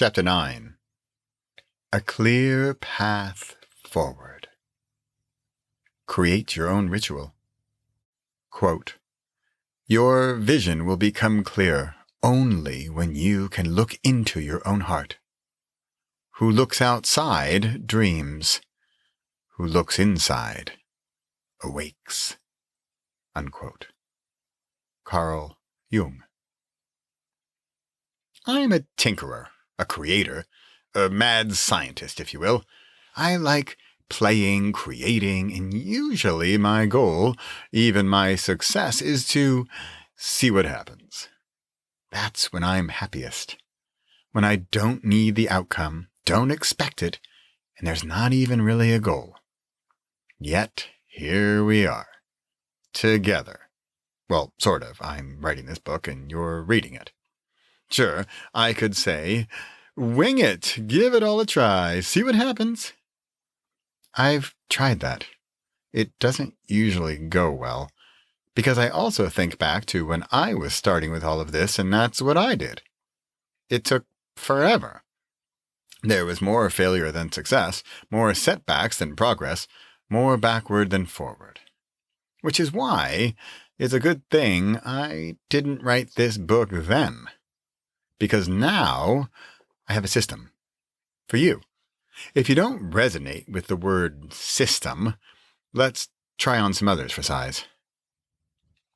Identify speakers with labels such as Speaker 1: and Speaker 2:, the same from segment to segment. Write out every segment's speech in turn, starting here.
Speaker 1: Chapter 9. A Clear Path Forward. Create your own ritual. Quote, "Your vision will become clear only when you can look into your own heart. Who looks outside dreams. Who looks inside awakes." Unquote. Carl Jung. I'm a tinkerer, a creator, a mad scientist, if you will. I like playing, creating, and usually my goal, even my success, is to see what happens. That's when I'm happiest. When I don't need the outcome, don't expect it, and there's not even really a goal. Yet, here we are. Together. Well, sort of. I'm writing this book and you're reading it. Sure, I could say, wing it, give it all a try, see what happens. I've tried that. It doesn't usually go well, because I also think back to when I was starting with all of this, and that's what I did. It took forever. There was more failure than success, more setbacks than progress, more backward than forward. Which is why it's a good thing I didn't write this book then. Because now I have a system for you. If you don't resonate with the word system, let's try on some others for size.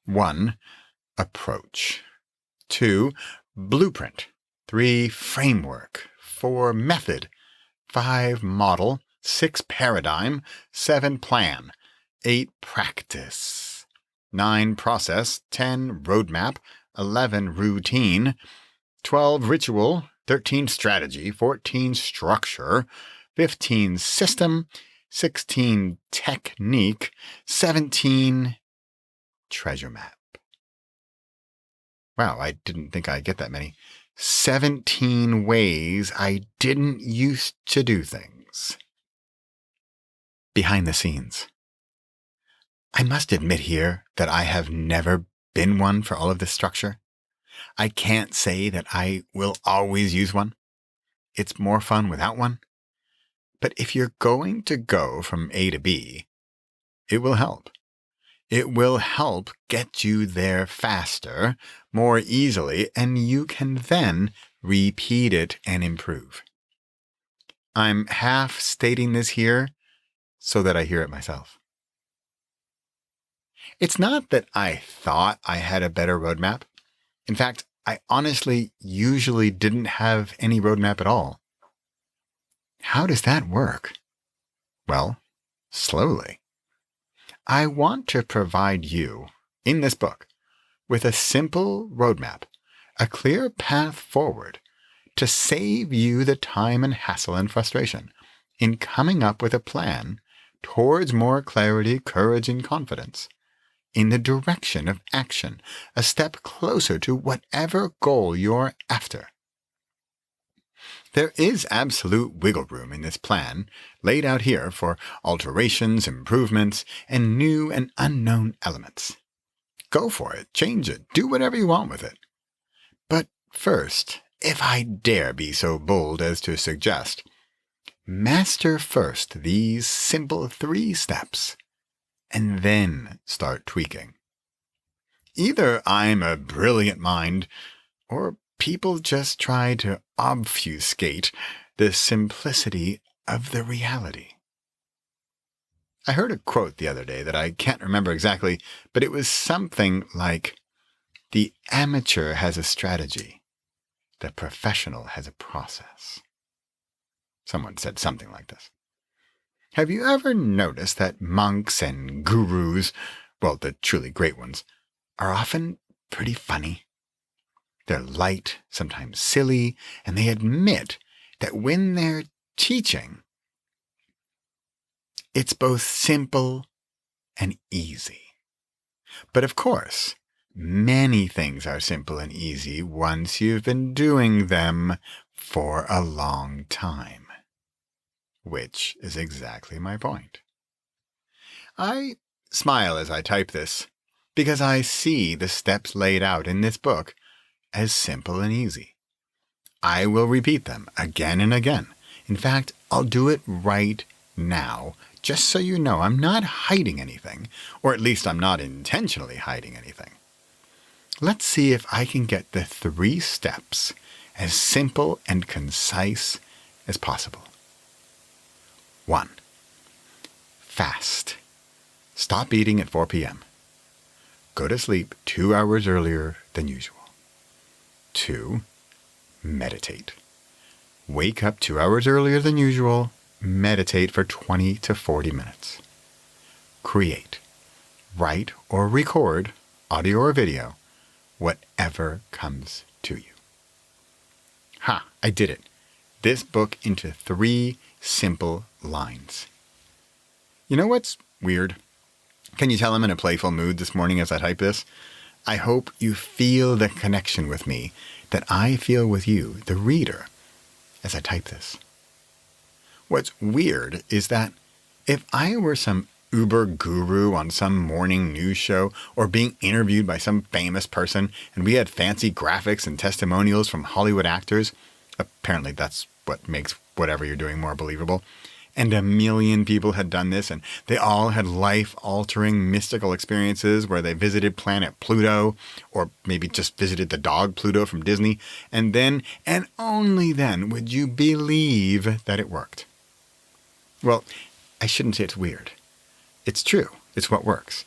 Speaker 1: 1. Approach. 2. Blueprint. 3. Framework. 4. Method. 5. Model. 6. Paradigm. 7. Plan. 8. Practice. 9. Process. 10. Roadmap. 11. Routine. 12. Ritual. 13. Strategy. 14. Structure. 15. System. 16. Technique. 17. Treasure map. Wow, I didn't think I'd get that many. 17 ways I didn't used to do things. Behind the scenes. I must admit here that I have never been one for all of this structure. I can't say that I will always use one. It's more fun without one. But if you're going to go from A to B, it will help. It will help get you there faster, more easily, and you can then repeat it and improve. I'm half stating this here so that I hear it myself. It's not that I thought I had a better roadmap. In fact, I honestly usually didn't have any roadmap at all. How does that work? Well, slowly. I want to provide you, in this book, with a simple roadmap, a clear path forward to save you the time and hassle and frustration in coming up with a plan towards more clarity, courage, and confidence in the direction of action, a step closer to whatever goal you're after. There is absolute wiggle room in this plan, laid out here for alterations, improvements, and new and unknown elements. Go for it, change it, do whatever you want with it. But first, if I dare be so bold as to suggest, master first these simple 3 steps, and then start tweaking. Either I'm a brilliant mind, or people just try to obfuscate the simplicity of the reality. I heard a quote the other day that I can't remember exactly, but it was something like, "The amateur has a strategy, the professional has a process." Someone said something like this. Have you ever noticed that monks and gurus, well, the truly great ones, are often pretty funny? They're light, sometimes silly, and they admit that when they're teaching, it's both simple and easy. But of course, many things are simple and easy once you've been doing them for a long time. Which is exactly my point. I smile as I type this, because I see the steps laid out in this book as simple and easy. I will repeat them again and again. In fact, I'll do it right now, just so you know I'm not hiding anything, or at least I'm not intentionally hiding anything. Let's see if I can get the 3 steps as simple and concise as possible. 1. Fast. Stop eating at 4 p.m. Go to sleep 2 hours earlier than usual. 2. Meditate. Wake up 2 hours earlier than usual. Meditate for 20 to 40 minutes. Create. Write or record, audio or video, whatever comes to you. Ha! I did it. This book into 3 simple lines. You know what's weird? Can you tell I'm in a playful mood this morning as I type this? I hope you feel the connection with me that I feel with you, the reader, as I type this. What's weird is that if I were some Uber guru on some morning news show or being interviewed by some famous person and we had fancy graphics and testimonials from Hollywood actors, apparently that's what makes whatever you're doing more believable, and 1 million people had done this, and they all had life-altering mystical experiences where they visited planet Pluto, or maybe just visited the dog Pluto from Disney, and then, and only then, would you believe that it worked. Well, I shouldn't say it's weird. It's true. It's what works.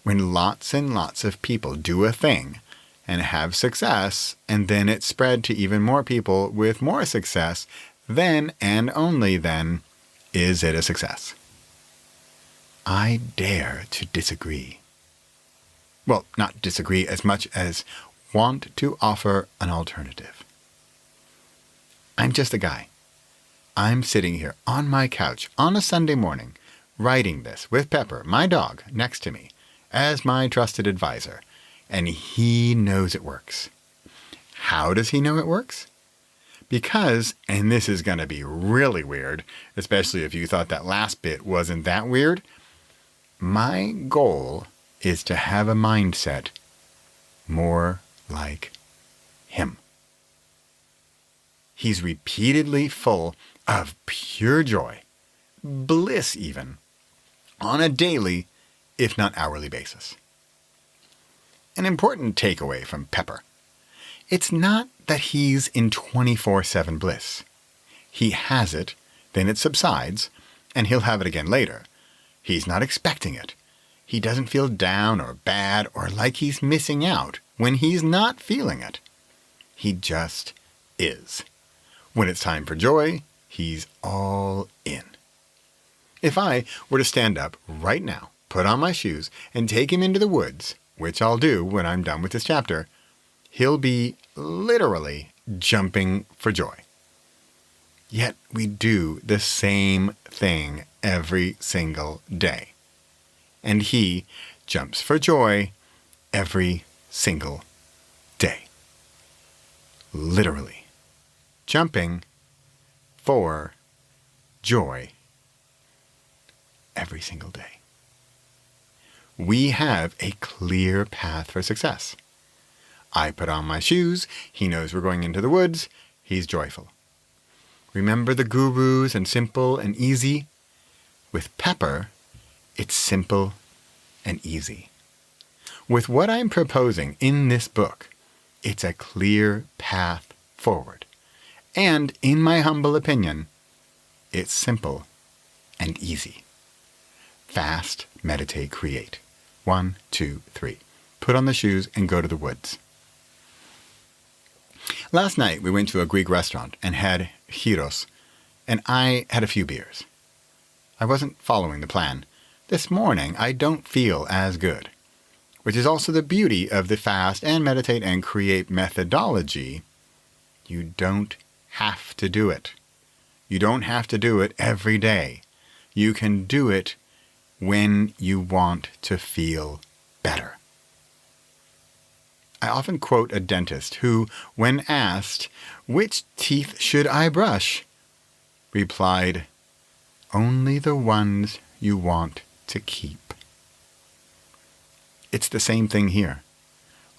Speaker 1: When lots and lots of people do a thing and have success, and then it's spread to even more people with more success, then, and only then, is it a success? I dare to disagree. Well, not disagree as much as want to offer an alternative. I'm just a guy. I'm sitting here on my couch on a Sunday morning, writing this with Pepper, my dog, next to me, as my trusted advisor, and he knows it works. How does he know it works? Because, and this is going to be really weird, especially if you thought that last bit wasn't that weird, my goal is to have a mindset more like him. He's repeatedly full of pure joy, bliss even, on a daily, if not hourly basis. An important takeaway from Pepper. It's not that he's in 24/7 bliss. He has it, then it subsides, and he'll have it again later. He's not expecting it. He doesn't feel down or bad or like he's missing out when he's not feeling it. He just is. When it's time for joy, he's all in. If I were to stand up right now, put on my shoes, and take him into the woods, which I'll do when I'm done with this chapter, he'll be literally jumping for joy. Yet we do the same thing every single day. And he jumps for joy every single day. Literally. Jumping for joy every single day. We have a clear path for success. I put on my shoes, he knows we're going into the woods, he's joyful. Remember the gurus and simple and easy? With Pepper, it's simple and easy. With what I'm proposing in this book, it's a clear path forward. And, in my humble opinion, it's simple and easy. Fast, meditate, create. 1, 2, 3. Put on the shoes and go to the woods. Last night we went to a Greek restaurant and had gyros, and I had a few beers. I wasn't following the plan. This morning I don't feel as good, which is also the beauty of the fast and meditate and create methodology. You don't have to do it. You don't have to do it every day. You can do it when you want to feel better. I often quote a dentist who, when asked, "Which teeth should I brush?" replied, "Only the ones you want to keep." It's the same thing here.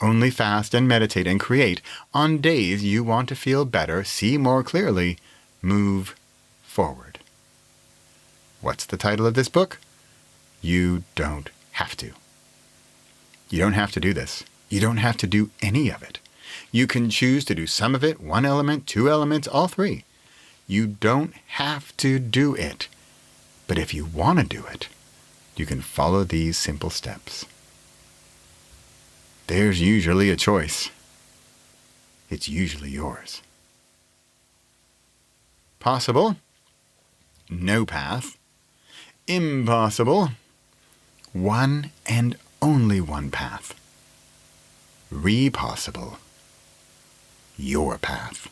Speaker 1: Only fast and meditate and create on days you want to feel better, see more clearly, move forward. What's the title of this book? You don't have to. You don't have to do this. You don't have to do any of it. You can choose to do some of it, one element, two elements, all three. You don't have to do it. But if you want to do it, you can follow these simple steps. There's usually a choice. It's usually yours. Possible? No path. Impossible? One and only one path. Repossible? Your path.